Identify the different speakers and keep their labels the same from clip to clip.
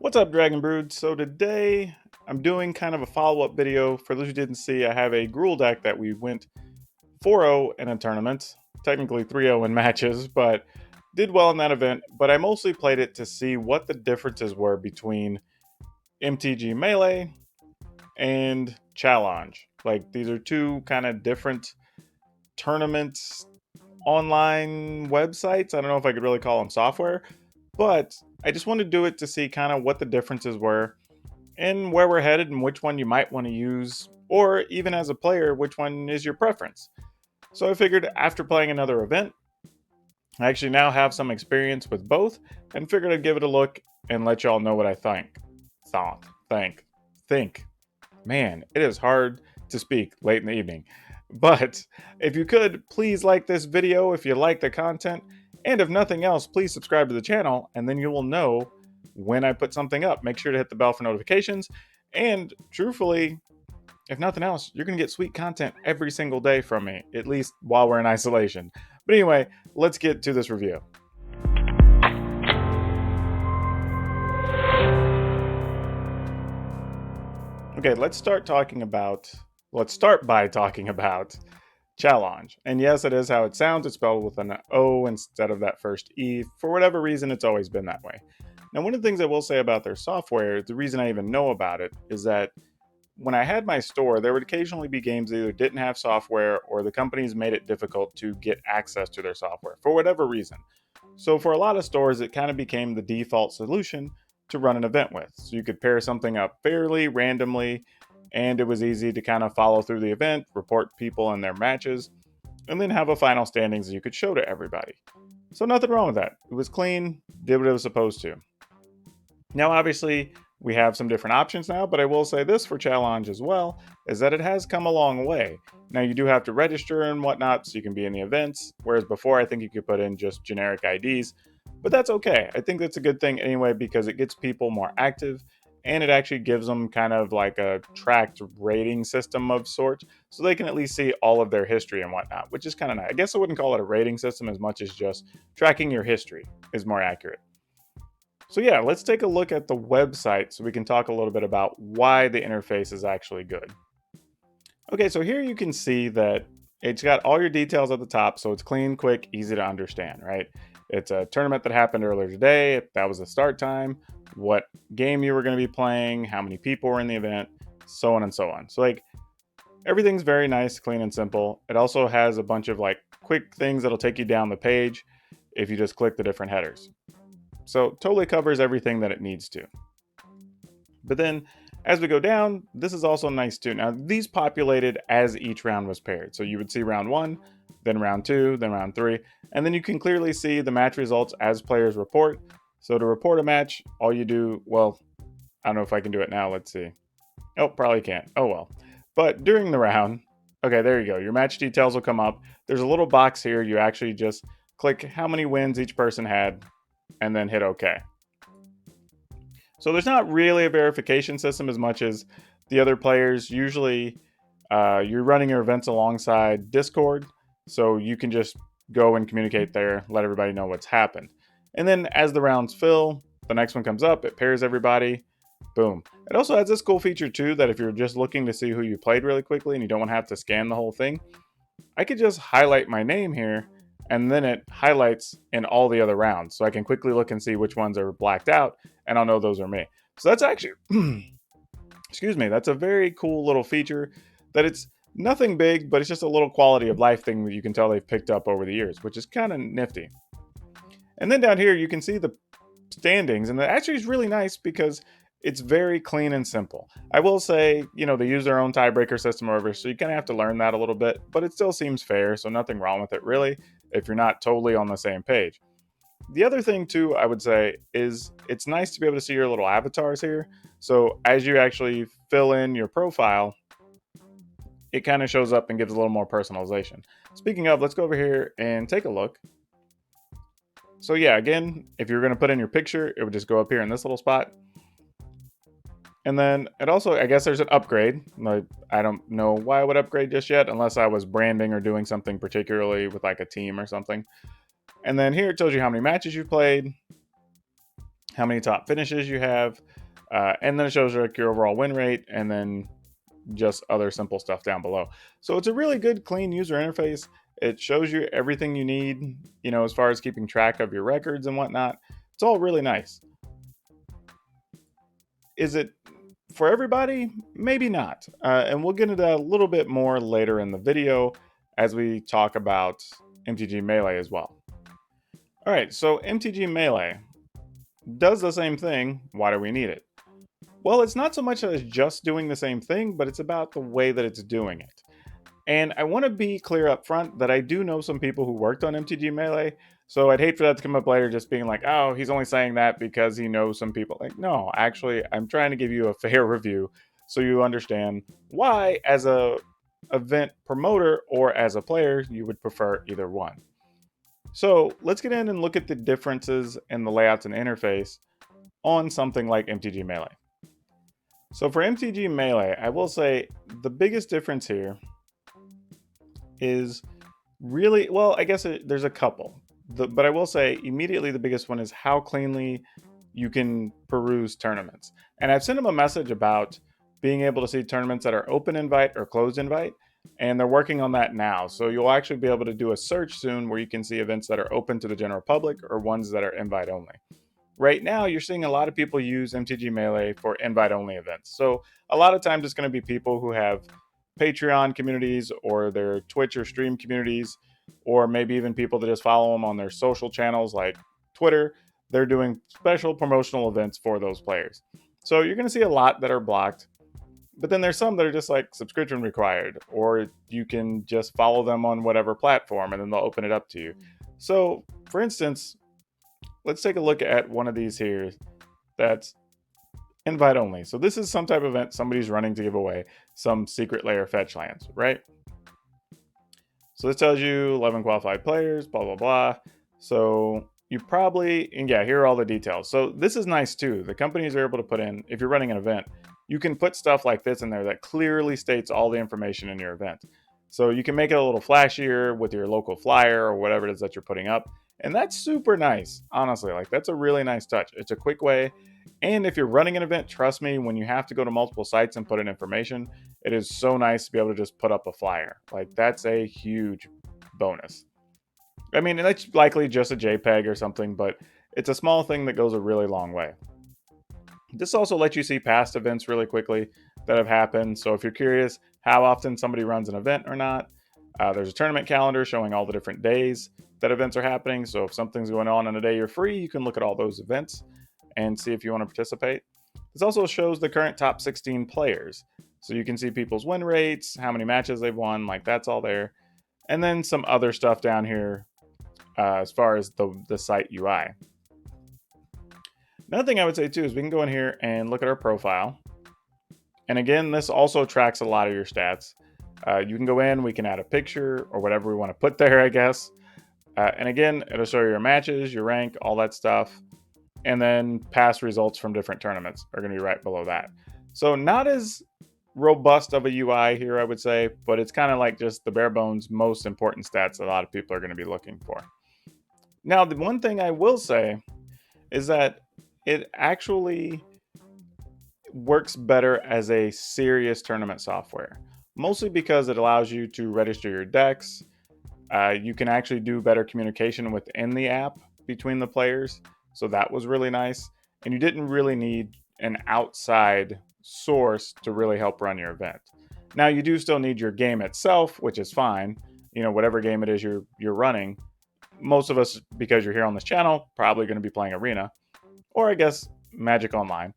Speaker 1: What's up, Dragon Brood? So today I'm doing kind of a follow-up video. For those who didn't see, I have a Gruul deck that we went 4-0 in a tournament, technically 3-0 in matches, but did well in that event. But I mostly played it to see what the differences were between MTG Melee and Challonge. Like, these are two kind of different tournaments, online websites. I don't know if I could really call them software, but I just wanted to do it to see kind of what the differences were and where we're headed and which one you might want to use, or even as a player, which one is your preference. So I figured after playing another event, I actually now have some experience with both and figured I'd give it a look and let y'all know what I think. Think. Man, it is hard to speak late in the evening. But if you could, please like this video if you like the content. And if nothing else, please subscribe to the channel and then you will know when I put something up. Make sure to hit the bell for notifications. And truthfully, if nothing else, you're going to get sweet content every single day from me, at least while we're in isolation. But anyway, let's get to this review. Okay, let's start by talking about Challonge. And yes, it is how it sounds. It's spelled with an O instead of that first E. For whatever reason, it's always been that way. Now, one of the things I will say about their software, the reason I even know about it, is that when I had my store, there would occasionally be games that either didn't have software or the companies made it difficult to get access to their software for whatever reason. So for a lot of stores, it kind of became the default solution to run an event with. So you could pair something up fairly randomly, and it was easy to kind of follow through the event, report people in their matches, and then have a final standings that you could show to everybody. So nothing wrong with that. It was clean, did what it was supposed to. Now, obviously, we have some different options now, but I will say this for Challonge as well, is that it has come a long way. Now, you do have to register and whatnot, so you can be in the events, whereas before I think you could put in just generic IDs, but that's okay. I think that's a good thing anyway, because it gets people more active, and it actually gives them kind of like a tracked rating system of sorts, so they can at least see all of their history and whatnot, which is kind of nice. I guess I wouldn't call it a rating system as much as just tracking your history is more accurate. So yeah, let's take a look at the website so we can talk a little bit about why the interface is actually good. Okay, so here you can see that it's got all your details at the top, so it's clean, quick, easy to understand, right? It's a tournament that happened earlier today. That was the start time, what game you were going to be playing, how many people were in the event, so on and so on. So like everything's very nice, clean, and simple. It also has a bunch of like quick things that'll take you down the page if you just click the different headers. So totally covers everything that it needs to. But then as we go down, this is also nice too. Now these populated as each round was paired. So you would see round 1, then round 2, then round 3, and then you can clearly see the match results as players report. So to report a match, all you do, well, I don't know if I can do it now. Let's see. Oh, probably can't. Oh well. But during the round, okay, there you go. Your match details will come up. There's a little box here. You actually just click how many wins each person had, and then hit OK. So there's not really a verification system as much as the other players. Usually you're running your events alongside Discord, so you can just go and communicate there, let everybody know what's happened. And then as the rounds fill, the next one comes up, it pairs everybody, boom. It also has this cool feature too, that if you're just looking to see who you played really quickly and you don't want to have to scan the whole thing, I could just highlight my name here, and then it highlights in all the other rounds. So I can quickly look and see which ones are blacked out, and I'll know those are me. So that's actually, excuse me, that's a very cool little feature that it's nothing big, but it's just a little quality of life thing that you can tell they've picked up over the years, which is kind of nifty. And then down here, you can see the standings, and that actually is really nice because it's very clean and simple. I will say, they use their own tiebreaker system over, so you kind of have to learn that a little bit, but it still seems fair, so nothing wrong with it really, if you're not totally on the same page. The other thing too, I would say, is it's nice to be able to see your little avatars here. So as you actually fill in your profile, it kind of shows up and gives a little more personalization. Speaking of, let's go over here and take a look. So yeah, again, if you're going to put in your picture, it would just go up here in this little spot. And then it also, I guess there's an upgrade. I don't know why I would upgrade just yet, unless I was branding or doing something particularly with like a team or something. And then here it tells you how many matches you've played, how many top finishes you have, and then it shows like your overall win rate, and then just other simple stuff down below. So it's a really good, clean user interface. It shows you everything you need, as far as keeping track of your records and whatnot. It's all really nice. Is it for everybody? Maybe not. And we'll get into that a little bit more later in the video as we talk about MTG Melee as well. All right, so MTG Melee does the same thing. Why do we need it? Well, it's not so much as just doing the same thing, but it's about the way that it's doing it. And I want to be clear up front that I do know some people who worked on MTG Melee, so I'd hate for that to come up later just being like, oh, he's only saying that because he knows some people. Like, no, actually, I'm trying to give you a fair review so you understand why, as a event promoter or as a player, you would prefer either one. So let's get in and look at the differences in the layouts and interface on something like MTG Melee. So for MTG Melee, I will say the biggest difference here is really, well, I guess there's a couple. But I will say immediately the biggest one is how cleanly you can peruse tournaments. And I've sent them a message about being able to see tournaments that are open invite or closed invite, and they're working on that now. So you'll actually be able to do a search soon where you can see events that are open to the general public or ones that are invite only. Right now, you're seeing a lot of people use MTG Melee for invite-only events. So a lot of times it's going to be people who have Patreon communities or their Twitch or stream communities, or maybe even people that just follow them on their social channels like Twitter. They're doing special promotional events for those players. So you're going to see a lot that are blocked. But then there's some that are just like subscription required, or you can just follow them on whatever platform and then they'll open it up to you. So, for instance, let's take a look at one of these here that's invite only. So this is some type of event somebody's running to give away some secret layer fetch lands, right? So this tells you 11 qualified players, blah, blah, blah. So you probably, and yeah, here are all the details. So this is nice too. The companies are able to put in, if you're running an event, you can put stuff like this in there that clearly states all the information in your event. So you can make it a little flashier with your local flyer or whatever it is that you're putting up. And that's super nice, honestly. Like, that's a really nice touch. It's a quick way. And if you're running an event, trust me, when you have to go to multiple sites and put in information, it is so nice to be able to just put up a flyer. Like, that's a huge bonus. I mean, that's likely just a JPEG or something, but it's a small thing that goes a really long way. This also lets you see past events really quickly that have happened. So if you're curious how often somebody runs an event or not, there's a tournament calendar showing all the different days that events are happening. So if something's going on a day you're free, you can look at all those events and see if you want to participate. This also shows the current top 16 players. So you can see people's win rates, how many matches they've won, like that's all there. And then some other stuff down here as far as the site UI. Another thing I would say too is we can go in here and look at our profile. And again, this also tracks a lot of your stats. You can go in, we can add a picture or whatever we want to put there, I guess. And again, it'll show you your matches, your rank, all that stuff. And then past results from different tournaments are going to be right below that. So not as robust of a UI here, I would say, but it's kind of like just the bare bones, most important stats that a lot of people are going to be looking for. Now, the one thing I will say is that it actually works better as a serious tournament software, mostly because it allows you to register your decks. You can actually do better communication within the app between the players. So that was really nice. And you didn't really need an outside source to really help run your event. Now, you do still need your game itself, which is fine. Whatever game it is you're running. Most of us, because you're here on this channel, probably going to be playing Arena. Or I guess Magic Online.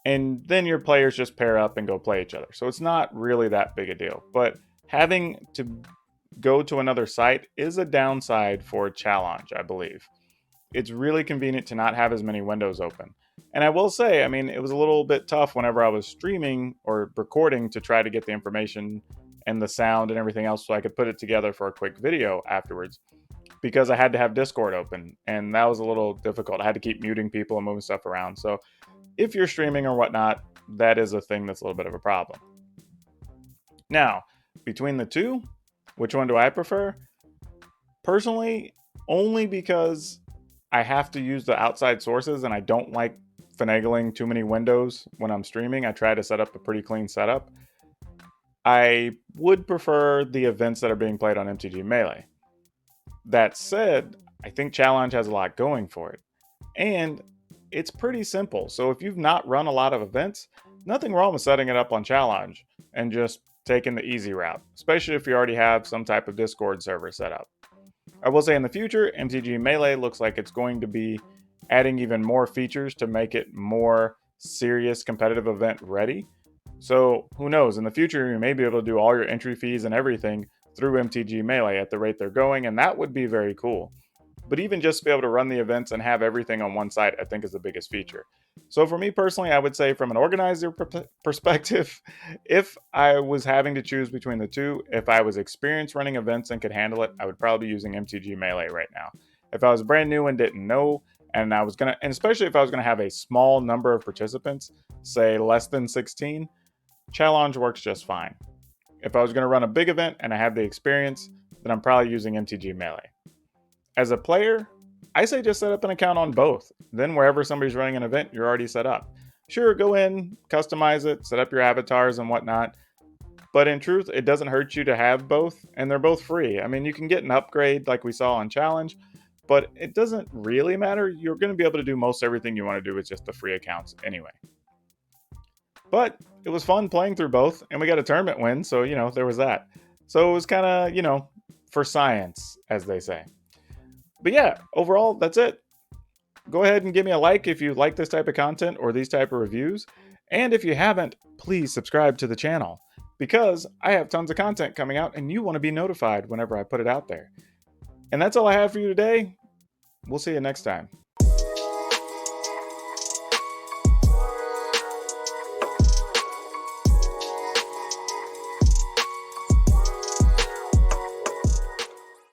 Speaker 1: And then your players just pair up and go play each other. So it's not really that big a deal. But having to go to another site is a downside for Challonge, I believe. It's really convenient to not have as many windows open. And I will say, I mean, it was a little bit tough whenever I was streaming or recording to try to get the information and the sound and everything else so I could put it together for a quick video afterwards, because I had to have Discord open, and that was a little difficult. I had to keep muting people and moving stuff around. So if you're streaming or whatnot, that is a thing that's a little bit of a problem. Now, between the two, which one do I prefer? Personally, only because I have to use the outside sources, and I don't like finagling too many windows when I'm streaming. I try to set up a pretty clean setup. I would prefer the events that are being played on MTG Melee. That said, I think Challonge has a lot going for it. And it's pretty simple. So if you've not run a lot of events, nothing wrong with setting it up on Challonge and just taking the easy route, especially if you already have some type of Discord server set up. I will say in the future, MTG Melee looks like it's going to be adding even more features to make it more serious competitive event ready. So who knows, in the future you may be able to do all your entry fees and everything through MTG Melee at the rate they're going, and that would be very cool. But even just to be able to run the events and have everything on one site, I think is the biggest feature. So for me personally, I would say from an organizer perspective, if I was having to choose between the two, if I was experienced running events and could handle it, I would probably be using MTG Melee right now. If I was brand new and didn't know, and especially if I was gonna have a small number of participants, say less than 16, Challonge works just fine. If I was gonna run a big event and I have the experience, then I'm probably using MTG Melee. As a player, I say just set up an account on both. Then wherever somebody's running an event, you're already set up. Sure, go in, customize it, set up your avatars and whatnot. But in truth, it doesn't hurt you to have both, and they're both free. I mean, you can get an upgrade like we saw on Challenge, but it doesn't really matter. You're going to be able to do most everything you want to do with just the free accounts anyway. But it was fun playing through both, and we got a tournament win, so, there was that. So it was kind of, for science, as they say. But yeah, overall, that's it. Go ahead and give me a like if you like this type of content or these type of reviews. And if you haven't, please subscribe to the channel, because I have tons of content coming out and you want to be notified whenever I put it out there. And that's all I have for you today. We'll see you next time.